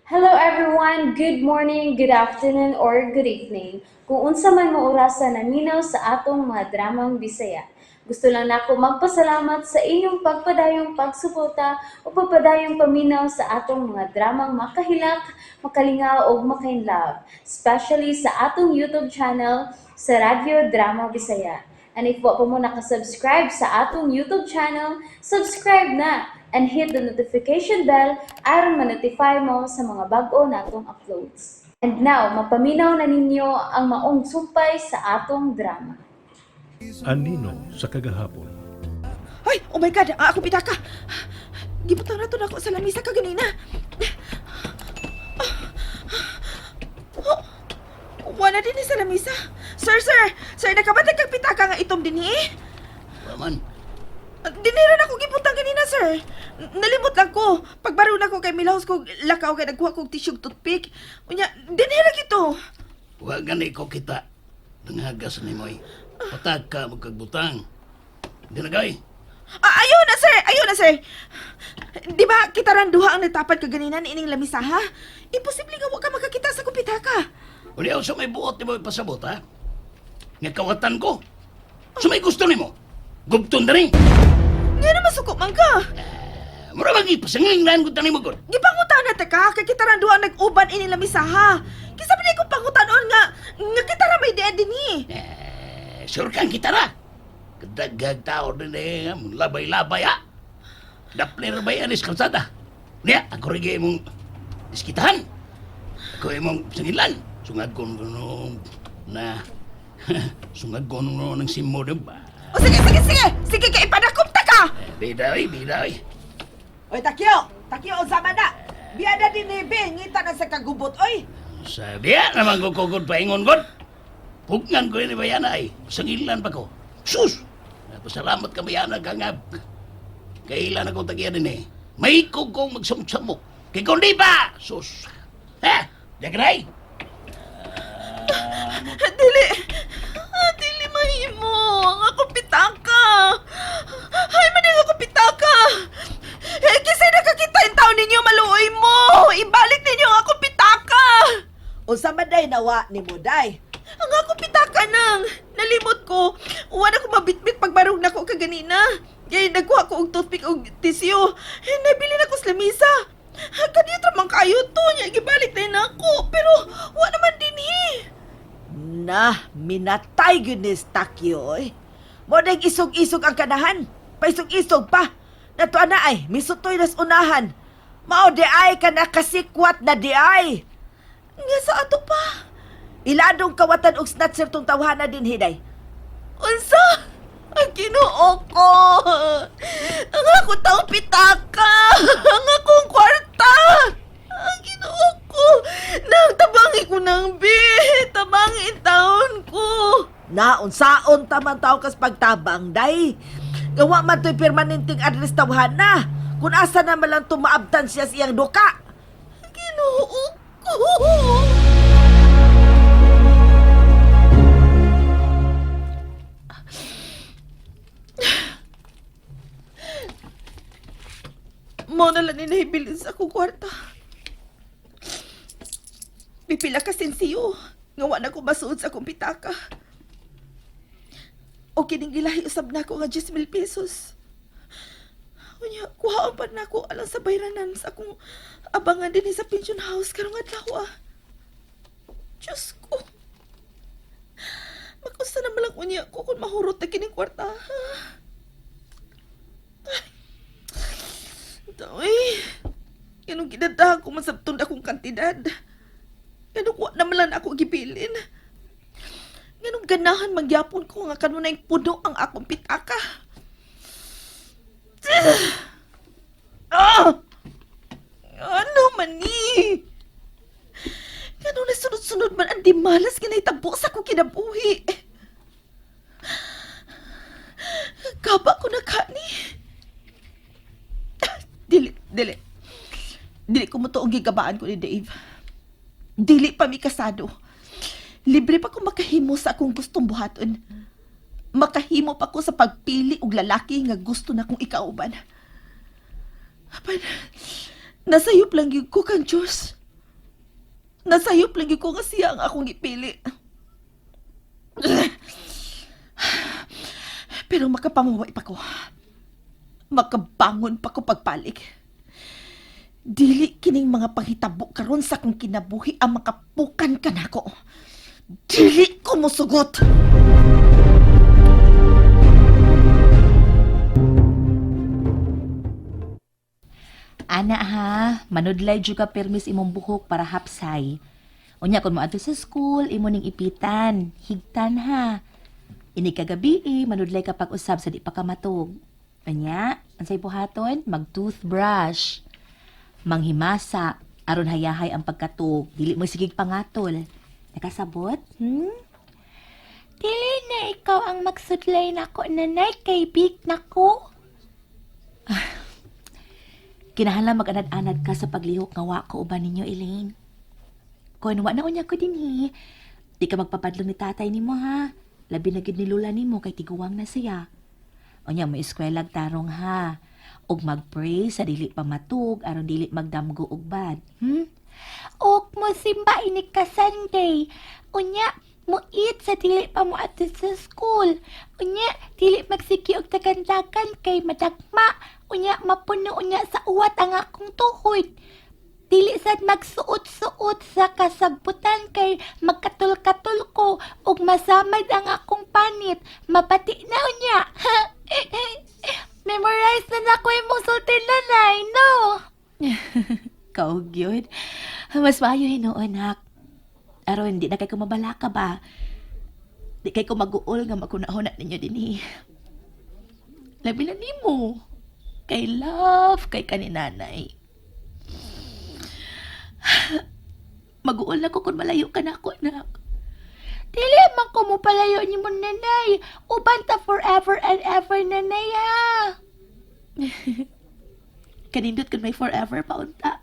Hello everyone, good morning, good afternoon, or good evening. Kung unsa man mo orasan naminaw sa atong mga dramang Bisaya. Gusto lang nako magpasalamat sa inyong pagpadayong pagsuporta o pagpadayong paminaw sa atong mga dramang makahilak, makalingaw o makainlove, especially sa atong YouTube channel sa Radyo Drama Bisaya. And if wa pa mo nakasubscribe sa atong YouTube channel, subscribe na and hit the notification bell aron ma-notify mo sa mga bag-o natong uploads. And now, mapaminaw na ninyo ang maong sumpay sa atong drama. Anino sa kagahapon. Ay, oh my God, ako pitaka. Gibutang na to na ako sa lamisa kaganina. Oh, wala din sa lamisa. Sir, nakabatag kag pitaka nga itom din Waman, Dinira na ako gibutang ganina, sir. Nalimot lang ko. Pagbaro na ko kay Milhouse ko lakaw kay nagkuha kong tissue toothpick. Unya, dinira kito. wa gani ko kita. Nangagas ni mo'y patag ka magkagbutang. Dinagay, Ayaw na, sir. Di ba kita ran duha ang nagtapat kaganina ni ining lamisa, ha? Imposible nga wa ka makakita sa kupitaka. uliyaw sa may buot ni mo'y pasabot, ha? Nga kawatan ko. Sa may gusto ni mo, gubton na rin. Nga naman suko man ka. Mura magipasanginglan ko tani mo god. Gipangutan na ta ka, kay kita ran duha nag-uban ining lamisa, ha? Kisa pa kong pangutanon nga kita ra may diyan din Sure kang kita na. Kadagag tao din labay-labay, ha? Dapler ba yan is kalsada? Niya, ako rin mong iskitahan. Ako mong sangilan. Sungad ko na sungad ko ng simo, diba? O sige. Sige kay ipadakop ta ka. Biday. Oy, Takyo, unsama na. Biada din ni Ben, ngita na sa kagubot, oy. Sabiya naman ko kugod paingon god. Pugngan ko ni bayana ay sangilan pa ko. Sus! Napasalamat ka bayana ka nga. Kailan akong tagyan din May kong magsamsamok. Kaya kung di ba? Sus! Ha? Dagray? Dili mahimo. Ang ako pitaka. Ay, man ang ako pitaka. Kisay nakakita yung tao ninyo, maluoy mo. Ibalik ninyo ang ako pitaka. Unsa man day nawa ni mo day? Ang ako pitaka nang. Nalimot ko. Uwan ako mabitbit pagbarog na ko kaganina. Kaya nagkuha ko og toothpick og tissue. Nabili na ko sa lamisa. Kaniyot ramang kayo to. Gibalik na ako. Pero wa naman din Na, minatay gyud ni Takyo oy. Mo dag isog-isog ang kanahan. Paisog-isog pa. Nato na ay misutoy nas unahan. Mao di ay ka nakasikwat na di ay. Nga sa ato pa. Iladong kawatan og snatcher tong tawhana din hiday. Unsa? Ang Ginoo ko. Ang ako tao pitaka. Ang akong kwarta. Ang Ginoo ko. Nang tabangi ko ng tabangi taon ko. Na unsaon ta man taw kas pagtabang day. Gawa man to'y permanenteng address tawhana. Kung asa na man lang tumaabtan siya siyang duka. Ang Ginoo ko. Mo na lang ninahibilin sa akong kwarta. Pipila ka sensiyo. Ngawa na ko masuod sa akong pitaka. O kining gilahi usab na ako nga 10,000 pesos. Unya, kuhaan pa na ako alang sa bayranan sa akong abangan din sa pension house karong adlaw. Diyos ko. Makusta na malang unya ko kung mahurot na kining kwarta. Ay, ganun ginadahan ko masabtong akong kantidad. Ganun ko naman ako gibilin. Ganun ganahan magyapon ko nga kanunay puno ang akong pitaka. Ano man ni? Ganun na sunod-sunod man ang dimalas kinahitabo sa akong kinabuhi. Kaba ko na kani. Dili ko mo to ang gigabaan ko ni Dave. Dili pa mi kasado. Libre pa ko makahimo sa akong gustong buhaton. Makahimo pa ko sa pagpili og lalaki nga gusto na kong ikauban. Apan, nasayop lang yun ko kang Diyos. Nasayop lagi ko nga siya ang akong ipili. Pero makapamuhay pa ko. Makabangon pa ko pagpalik. Dili kining mga panghitabo karon sa akong kinabuhi ang makapukan ka nako. Dili ko mosugot. Ana ha, manudlay jud ka permis imong buhok para hapsay. Unya kun moadto sa school, imo ning ipitan, higtan ha. Ini kagabi manudlay ka pag-usab sa di pa ka matug. Unya, unsay buhaton? Mag-toothbrush. Manghimasa, aron hayahay ang pagkatug, dili mo sigig pangatol. Nakasabot? Dili na ikaw ang magsudlay nako, nanay, kay big nako. Kinahanglan mag-anad-anad ka sa paglihok nga wa ko uban ninyo, Elaine. Kung wa na unya ko dinhi, di ka magpapadlo ni tatay nimo ha. Labi na gid ni lula nimo kay tiguwang na siya. Unya mo eskwelag tarong ha. Og mag-pray sa dili pa matug aron dili magdamgo og bad. Og mo simba ini ka Sunday. Unya mo eat sa dili pa mo ato sa school. Unya dili magsiki og tagan-tagan kay madagma. Unya mapuno unya sa uwat ang akong tuhod. Dili sad magsuot-suot sa kasagbutan kay magkatul-katul ko ug masamad ang akong panit. Mabati na unya. Memorize na ko imong sultin nanay, no? Kaog yun. Mas maayo hinuon, nak. Aron, di na kay ko mabalaka ba? Di kay ko mag-uol nga makunahon na ninyo din Labi na nimo. Kay love, kay kaninanay. Mag-uol na ko kung malayo ka na ako, nak. Dili man ko mo palayo ni mo, nanay. Uban ta forever and ever, nanay, ha. Kanindot kung may forever pa unta.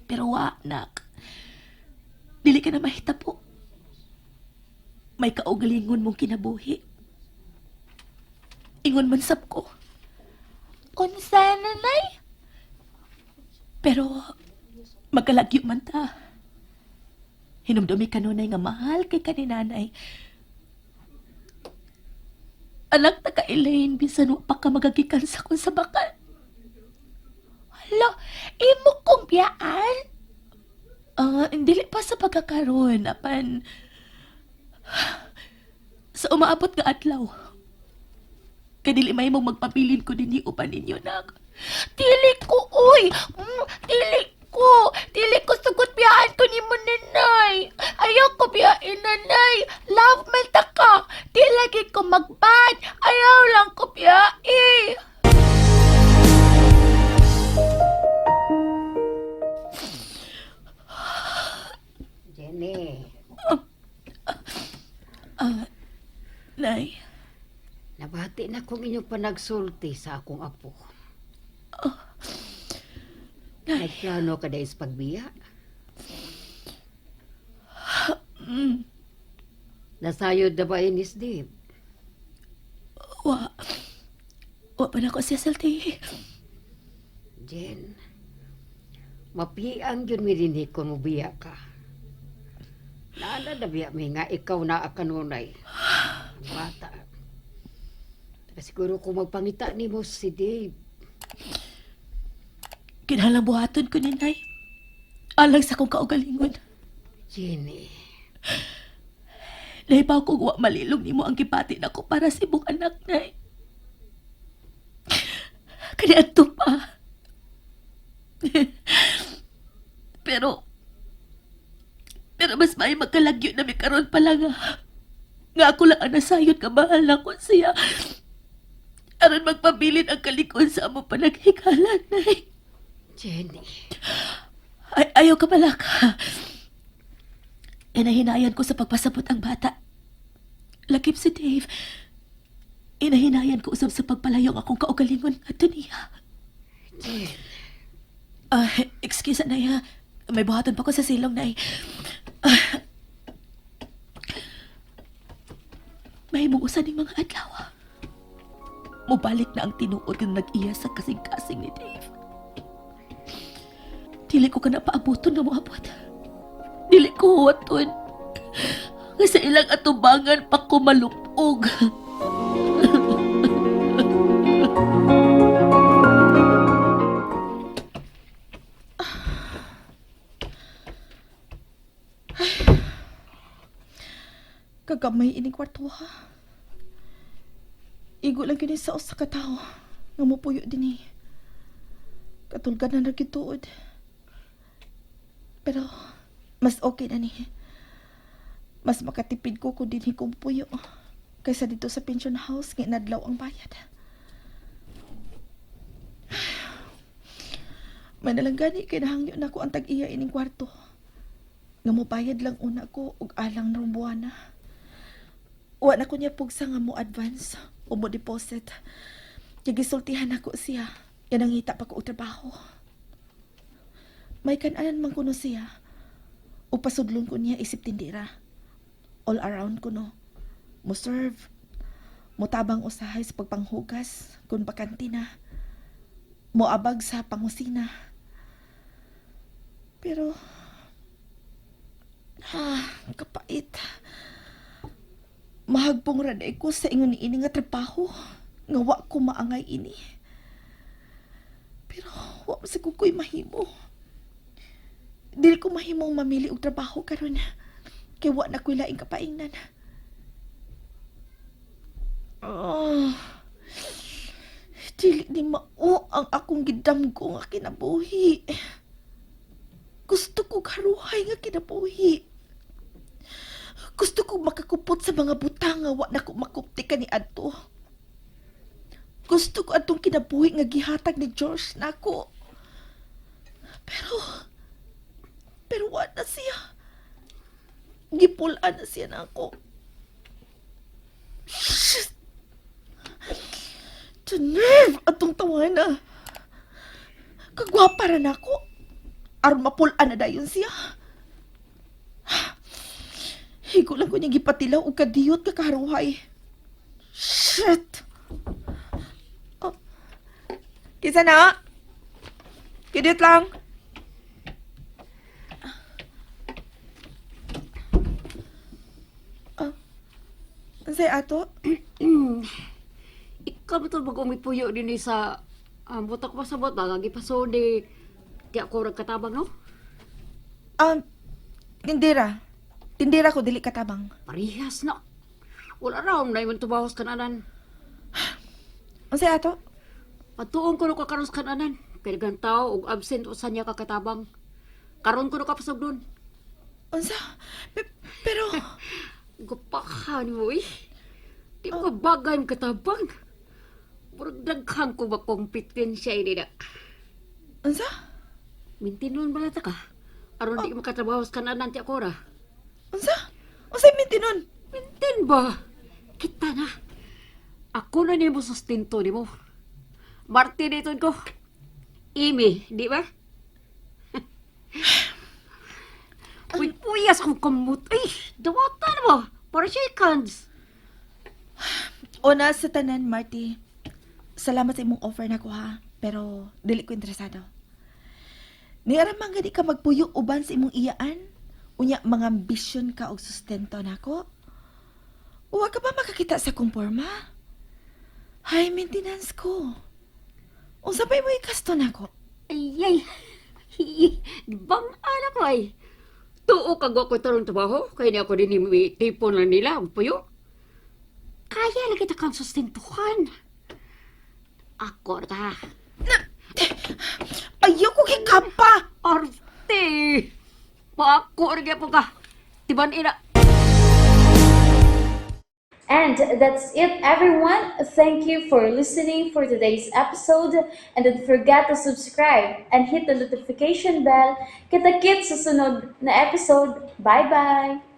Pero wa, nak. Dili ka na mahitabo. May kaugalingon mong kinabuhi. Ingon man sab ko. Unsa, nanay? Pero magkalagyo man ta. Hinumdumi kanunay nga mahal kay kaninanay. Anak ta ka Elaine, bisan wa pa ka magagikan sa kung sa bakal. Hala, imo kong biyaan? Dili pa sa pagkakaroon, apan sa umaabot nga adlaw. Kay dili may mong magpabilin ko dinhi uban ninyo, nak. Dili ko, uy! Dili ko sugot biyaan ko ni mo, nanay. Ayaw ko biyain, nanay. Love man ta ka. Di lagi ko magbad. Ayaw lang ko biyain. Jenny, Nay, nabati na kong inyong panagsulti sa akong apo. Nagplano ka dahil sa pagbiya? Nasayod na ba inis, Dave? wa pa na ko siya salti. Jen, mapiang yun mi rin kung mubiya ka. Naala na biya mi nga ikaw na akanunay. Bata. Siguro kung magpangita ni mo si Dave. Kinahanglan buhaton ko ni Nay. Alang sa kong kaugalingon. Jenny, Nahibaw ko wa malilong nimo ang gipati nako para sa imong anak, Nay. Kani adto pa. Pero mas may magkalagyo na mi karon pa lang nga ako lang ang nasayod ka mahal na ko siya. Aron magpabilin ang kalikon sa among panaghikalan, Nay. Jenny. Ayaw ka pala ka. Inahinayan ko sa pagpasabot ang bata. Lakip si Dave. Inahinayan ko usab sa pagpalayong akong kaugalingon at niya. Jen. Excuse na ya. May buhaton pa ko sa silong, Nay. May muusan ng mga adlaw. Mubalik na ang tinuod ng nag-iya sa kasing-kasing ni Dave. Dili ko ka na paabuton na moabot. Dili ko huwaton. Nga sa ilang atubangan pa ko malupog. Kagamay ining kwarto ha. Igo lang kini sa usa ka tawo nga mopuyo dinhi. Katulgan na nagituod. Pero mas okay na ni. Mas makatipid ko kung dinhi ko mopuyo kaysa dito sa pension house nga inadlaw ang bayad. Manalanggani kay nahangyo na ko ang tag-iya ining kwarto. Nga mobayad lang una ko og alang ng buwana. Wa na ko niya pugsa nga mo advance o mo deposit. Kaya gisultihan ako siya. Yan ang hita pa ko og trabaho. May kananan man kuno siya. O pasudlon ko niya isip tindira. All around ko no. Mo serve. Mo tabang usahay sa pagpanghugas kung bakanti na. Mo abag sa pangusina. Pero kapait. Mahagpong raday ko sa ingon ini nga trabaho. Nga wa ko maangay ini. Pero wa sa kukoy mahimo. Dili ko mahimong mamili og trabaho karon. Kay wa na ko'y laing kapaingnan. Dili ni mao ang akong gidamgo nga kinabuhi. Gusto ko karuhay nga kinabuhi. Gusto ko makakupot sa mga butang nga wa na ko makupti ka ni adto. Gusto ko atong kinabuhi nga gihatag ni George nako. Pero wa na siya. Gipulaan na siya nako. Shit! The nerve atong tawana. Kagwapa ra nako. Aron mapulaan na dayon siya. Higo lang ko niya gipatilaw o kadiyot ka karuhay. Shit! Oh. Kisa na? Kidit lang. Ansay ato? Ikaw ba ito mag-umipuyo din sa butak pa sa bota, lagi pa so di ako katabang, no? Tindira. Tindira ko dili katabang. Parihas na. Wala raw na iman tubahos kananan. Ansay ato? Patuon ko no ka karon sa kananan. Kaya gan tao og absent o sanya ka katabang. Karon ko no ka pasag doon. Unsa? Pero Gupahan mo eh. Di mo bagay ang katabang. Murag daghang ko ba kompetensya ini na. unsa? Mintinon ba ta ka? Aron di makatrabaho sa kananan ti ako ra. Unsa? Unsay mintinon? Mintin ba? Kita na. Ako na nimo sustento nimo. Martin dito ko. Imi, di ba? Puyas akong kamot. Ay, dawata na mo. Para shakens. Una sa tanan, Marty. Salamat sa imong offer na ko ha. Pero dili ko interesado. Niaramang gani ka magpuyo uban sa imong iyaan? Unya mga ambisyon ka og sustento nako? Wa ka ba makakita sa kong porma? High maintenance ko. Unsa pa mo ikasto nako? Ay. Bang anak ko ay. Tuo kagwa ko tarong trabaho. Kaya niya ako din tipon lang nila. Ang puyo. Kaya lang kita kang sustentuhan. Ako ka. Ayoko gikampa. Arte. Paako rin po ka. Tiban ina. And that's it, everyone. Thank you for listening for today's episode. And don't forget to subscribe and hit the notification bell. Kita-kits sa sunod na episode. Bye-bye!